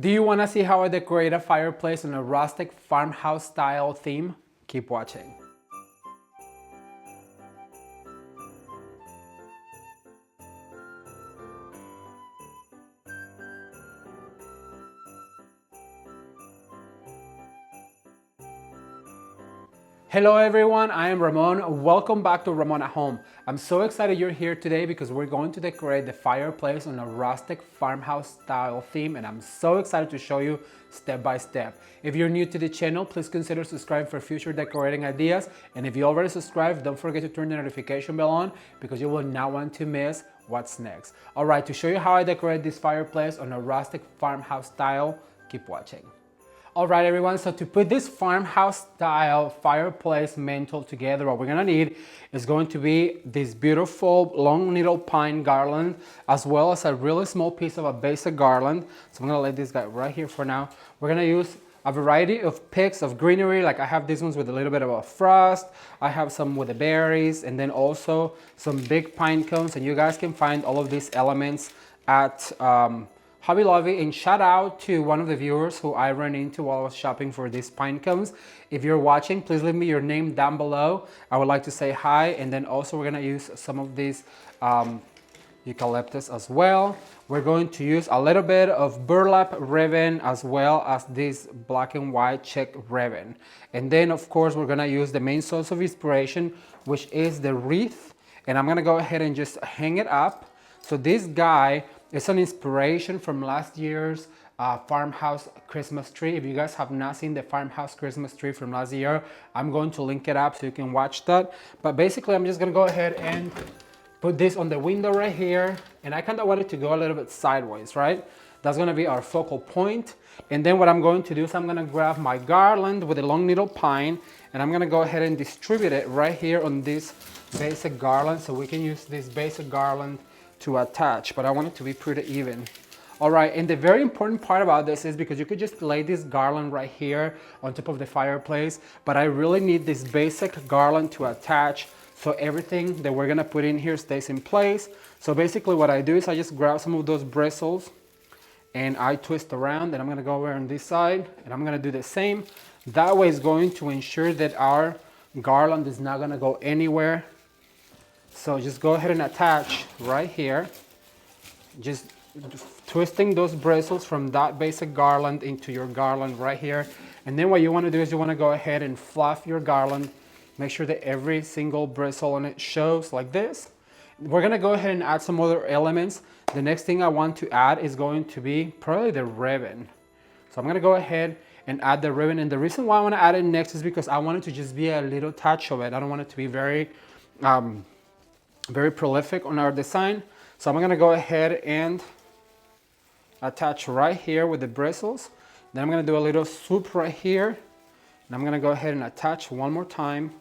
Do you want to see how I decorate a fireplace in a rustic farmhouse style theme? Keep watching. Hello everyone, I am Ramon. Welcome back to Ramon at Home. I'm so excited you're here today because we're going to decorate the fireplace on a rustic farmhouse style theme, and I'm so excited to show you step by step. If you're new to the channel, please consider subscribing for future decorating ideas, and if you already subscribed, don't forget to turn the notification bell on because you will not want to miss what's next. Alright, to show you how I decorate this fireplace on a rustic farmhouse style, keep watching. Alright everyone, so to put this farmhouse style fireplace mantle together, what we're gonna need is going to be this beautiful long needle pine garland, as well as a really small piece of a basic garland. So I'm gonna let this guy right here for now. We're gonna use a variety of picks of greenery, like I have these ones with a little bit of a frost, I have some with the berries, and then also some big pine cones, and you guys can find all of these elements at Hobby Lobby. And shout out to one of the viewers who I ran into while I was shopping for these pine cones. If you're watching, please leave me your name down below. I would like to say hi. And then also we're gonna use some of these eucalyptus as well. We're going to use a little bit of burlap ribbon as well as this black and white check ribbon. And then of course we're gonna use the main source of inspiration, which is the wreath. And I'm gonna go ahead and just hang it up. So this guy, it's an inspiration from last year's farmhouse Christmas tree. If you guys have not seen the farmhouse Christmas tree from last year, I'm going to link it up so you can watch that. But basically, I'm just gonna go ahead and put this on the window right here. And I kind of want it to go a little bit sideways, right? That's gonna be our focal point. And then what I'm going to do is I'm gonna grab my garland with a long needle pine, and I'm gonna go ahead and distribute it right here on this basic garland, so we can use this basic garland to attach, but I want it to be pretty even. All right, and the very important part about this is because you could just lay this garland right here on top of the fireplace, but I really need this basic garland to attach so everything that we're gonna put in here stays in place. So basically what I do is I just grab some of those bristles and I twist around, and I'm gonna go over on this side and I'm gonna do the same. That way it's going to ensure that our garland is not gonna go anywhere. So just go ahead and attach right here, just twisting those bristles from that basic garland into your garland right here. And then what you want to do is you want to go ahead and fluff your garland. Make sure that every single bristle on it shows like this. We're going to go ahead and add some other elements. The next thing I want to add is going to be probably the ribbon. So I'm going to go ahead and add the ribbon. And the reason why I want to add it next is because I want it to just be a little touch of it. I don't want it to be very prolific on our design. So I'm gonna go ahead and attach right here with the bristles. Then I'm gonna do a little swoop right here, and I'm gonna go ahead and attach one more time.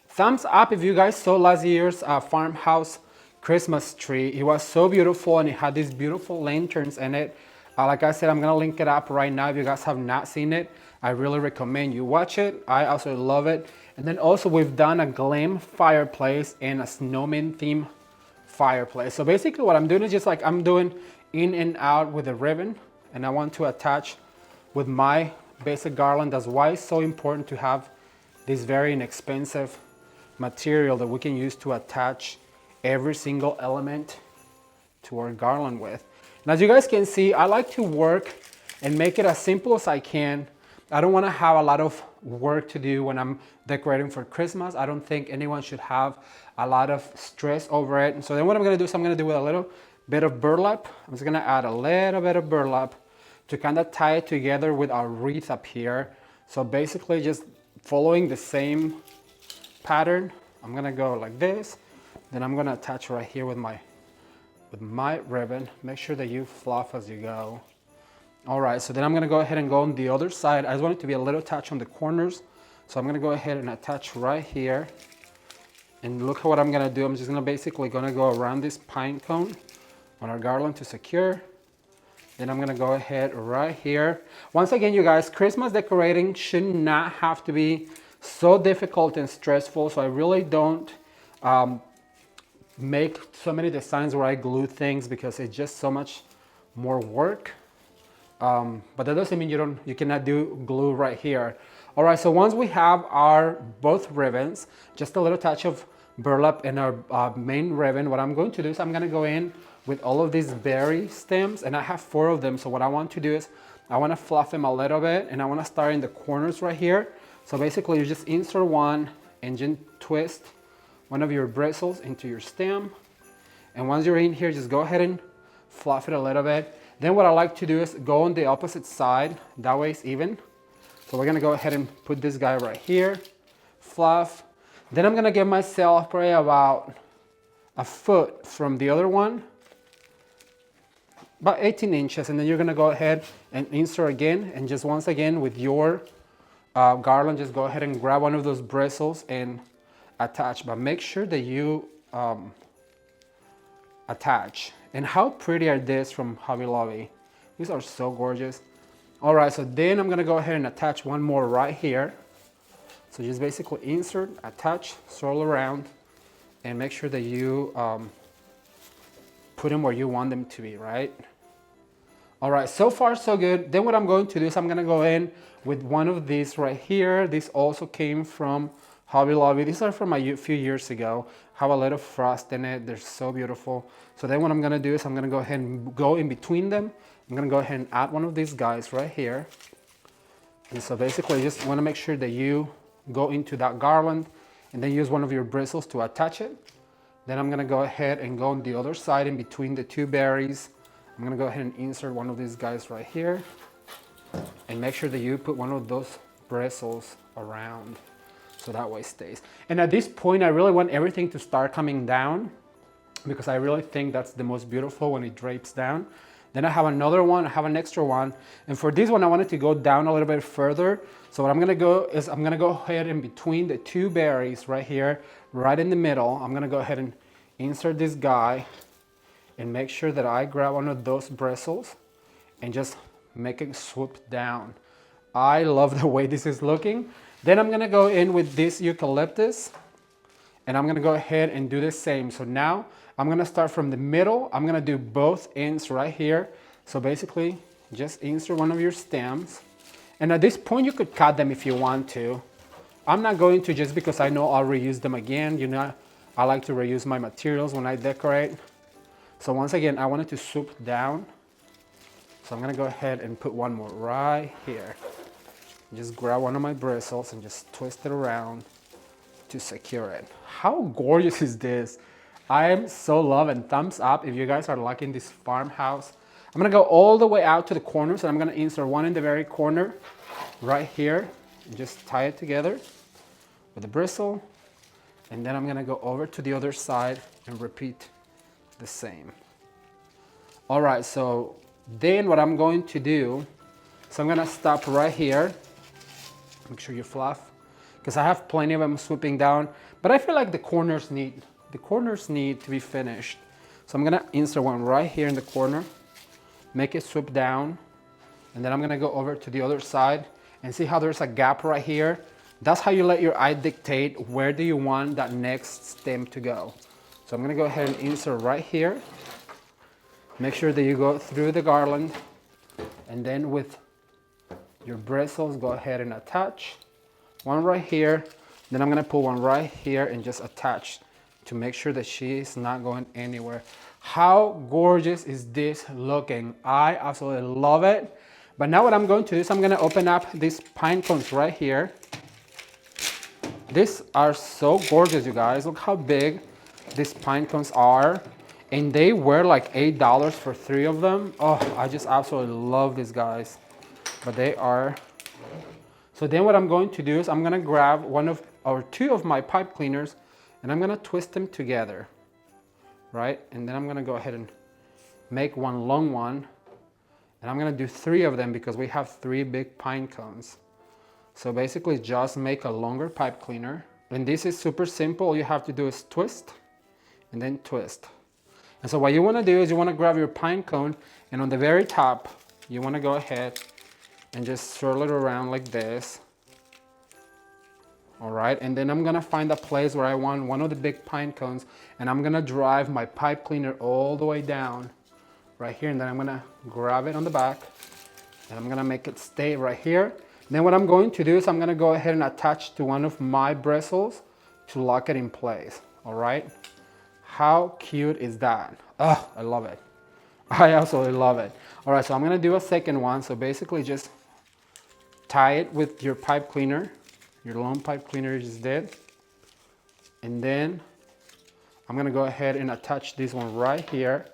Thumbs up if you guys saw last year's farmhouse Christmas tree. It was so beautiful, and it had these beautiful lanterns in it. Like I said, I'm gonna link it up right now. If you guys have not seen it, I really recommend you watch it. I also love it. And then also we've done a glam fireplace and a snowman theme fireplace. So basically what I'm doing is just like I'm doing in and out with the ribbon, and I want to attach with my basic garland. That's why it's so important to have this very inexpensive material that we can use to attach every single element to our garland with. And as you guys can see, I like to work and make it as simple as I can. I don't want to have a lot of work to do when I'm decorating for Christmas. I don't think anyone should have a lot of stress over it. And so then what I'm going to do is I'm going to do with a little bit of burlap. I'm just going to add a little bit of burlap to kind of tie it together with our wreath up here. So basically just following the same pattern, I'm going to go like this. Then I'm going to attach right here with my ribbon. Make sure that you fluff as you go. All right, so then I'm gonna go ahead and go on the other side. I just want it to be a little touch on the corners. So I'm gonna go ahead and attach right here. And look at what I'm gonna do. I'm just gonna basically gonna go around this pine cone on our garland to secure. Then I'm gonna go ahead right here. Once again, you guys, Christmas decorating should not have to be so difficult and stressful. So I really don't make so many designs where I glue things because it's just so much more work. But that doesn't mean you cannot do glue right here. All right, so once we have our both ribbons, just a little touch of burlap in our main ribbon, what I'm going to do is I'm gonna go in with all of these berry stems, and I have 4 of them. So what I want to do is I wanna fluff them a little bit, and I wanna start in the corners right here. So basically you just insert one and then twist one of your bristles into your stem. And once you're in here, just go ahead and fluff it a little bit. Then what I like to do is go on the opposite side, that way it's even. So we're gonna go ahead and put this guy right here, fluff. Then I'm gonna give myself probably about a foot from the other one, about 18 inches. And then you're gonna go ahead and insert again. And just once again with your garland, just go ahead and grab one of those bristles and attach. But make sure that you attach. And how pretty are these from Hobby Lobby? These are so gorgeous. All right, so then I'm gonna go ahead and attach one more right here. So just basically insert, attach, swirl around, and make sure that you put them where you want them to be, right? All right, so far so good. Then what I'm going to do is I'm gonna go in with one of these right here. This also came from Hobby Lobby. These are from a few years ago. Have a little frost in it. They're so beautiful. So then what I'm gonna do is I'm gonna go ahead and go in between them. I'm gonna go ahead and add one of these guys right here. And so basically you just wanna make sure that you go into that garland and then use one of your bristles to attach it. Then I'm gonna go ahead and go on the other side in between the 2 berries. I'm gonna go ahead and insert one of these guys right here. And make sure that you put one of those bristles around so that way it stays. And at this point, I really want everything to start coming down because I really think that's the most beautiful when it drapes down. Then I have another one, I have an extra one. And for this one, I wanted to go down a little bit further. So what I'm gonna go is I'm gonna go ahead in between the 2 berries right here, right in the middle. I'm gonna go ahead and insert this guy and make sure that I grab one of those bristles and just make it swoop down. I love the way this is looking. Then I'm gonna go in with this eucalyptus and I'm gonna go ahead and do the same. So now I'm gonna start from the middle. I'm gonna do both ends right here. So basically just insert one of your stems. And at this point you could cut them if you want to. I'm not going to just because I know I'll reuse them again. You know, I like to reuse my materials when I decorate. So once again, I want it to swoop down. So I'm gonna go ahead and put one more right here. Just grab one of my bristles and just twist it around to secure it. How gorgeous is this? I am so loving. Thumbs up if you guys are liking this farmhouse. I'm gonna go all the way out to the corners and I'm gonna insert one in the very corner right here and just tie it together with a bristle. And then I'm gonna go over to the other side and repeat the same. All right, so then what I'm going to do, so I'm gonna stop right here. Make sure you fluff, because I have plenty of them swooping down, but I feel like the corners need to be finished. So I'm gonna insert one right here in the corner, make it swoop down, and then I'm gonna go over to the other side and see how there's a gap right here. That's how you let your eye dictate where do you want that next stem to go. So I'm gonna go ahead and insert right here. Make sure that you go through the garland, and then with your bristles, go ahead and attach one right here. Then I'm gonna pull one right here and just attach to make sure that she is not going anywhere. How gorgeous is this looking? I absolutely love it. But now what I'm going to do is I'm gonna open up these pine cones right here. These are so gorgeous, you guys. Look how big these pine cones are. And they were like $8 for 3 of them. Oh, I just absolutely love these guys. But they are. So then what I'm going to do is I'm gonna grab one of or 2 of my pipe cleaners and I'm gonna twist them together, right? And then I'm gonna go ahead and make one long one. And I'm gonna do 3 of them because we have 3 big pine cones. So basically just make a longer pipe cleaner. And this is super simple. All you have to do is twist and then twist. And so what you wanna do is you wanna grab your pine cone and on the very top, you wanna go ahead and just swirl it around like this. All right, and then I'm gonna find a place where I want one of the big pine cones and I'm gonna drive my pipe cleaner all the way down right here, and then I'm gonna grab it on the back And I'm gonna make it stay right here. Then what I'm going to do is I'm gonna go ahead and attach to one of my bristles to lock it in place, all right? How cute is that? Oh, I love it. I absolutely love it. All right, so I'm gonna do a second one. So basically just tie it with your pipe cleaner, your long pipe cleaner you just did. And then I'm gonna go ahead and attach this one right here.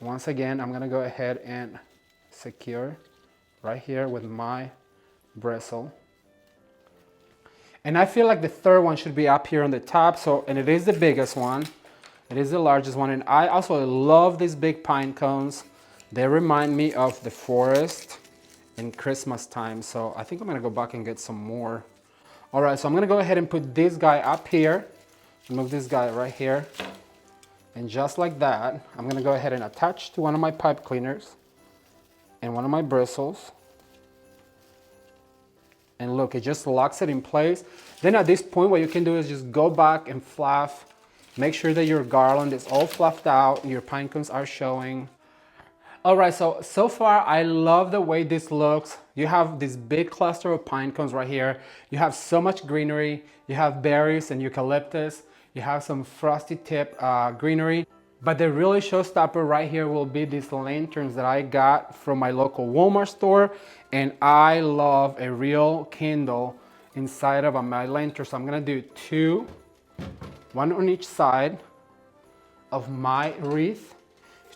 Once again, I'm gonna go ahead and secure right here with my bristle. And I feel like the third one should be up here on the top. So, and it is the biggest one. It is the largest one. And I also love these big pine cones. They remind me of the forest in Christmas time. So I think I'm gonna go back and get some more. All right, so I'm gonna go ahead and put this guy up here. Move this guy right here. And just like that, I'm gonna go ahead and attach to one of my pipe cleaners and one of my bristles. And look, it just locks it in place. Then at this point, what you can do is just go back and fluff. Make sure that your garland is all fluffed out, your pine cones are showing. All right, so far I love the way this looks. You have this big cluster of pine cones right here. You have so much greenery. You have berries and eucalyptus. You have some frosty tip greenery. But the really showstopper right here will be these lanterns that I got from my local Walmart store. And I love a real candle inside of my lantern. So I'm gonna do two, one on each side of my wreath,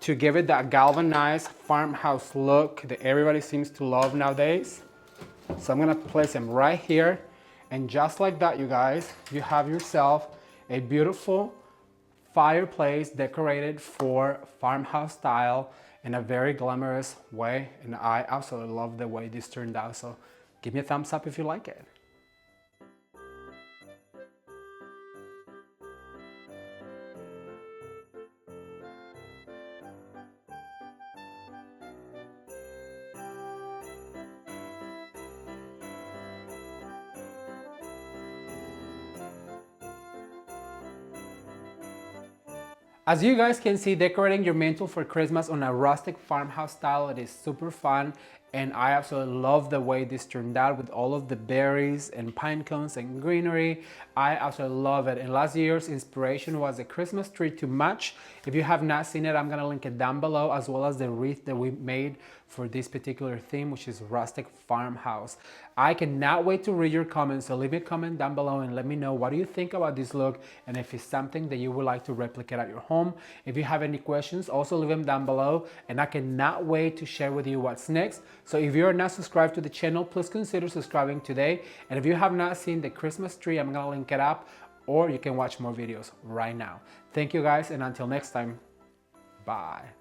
to give it that galvanized farmhouse look that everybody seems to love nowadays. So I'm gonna place them right here. And just like that, you guys, you have yourself a beautiful fireplace decorated for farmhouse style in a very glamorous way. And I absolutely love the way this turned out. So give me a thumbs up if you like it. As you guys can see, decorating your mantle for Christmas on a rustic farmhouse style, it is super fun. And I absolutely love the way this turned out with all of the berries and pine cones and greenery. I absolutely love it. And last year's inspiration was a Christmas tree to match. If you have not seen it, I'm gonna link it down below, as well as the wreath that we made for this particular theme, which is rustic farmhouse. I cannot wait to read your comments, so leave a comment down below and let me know what do you think about this look, and if it's something that you would like to replicate at your home. If you have any questions, also leave them down below, and I cannot wait to share with you what's next. So if you're not subscribed to the channel, please consider subscribing today. And if you have not seen the Christmas tree, I'm gonna link it up, or you can watch more videos right now. Thank you guys, and until next time, bye.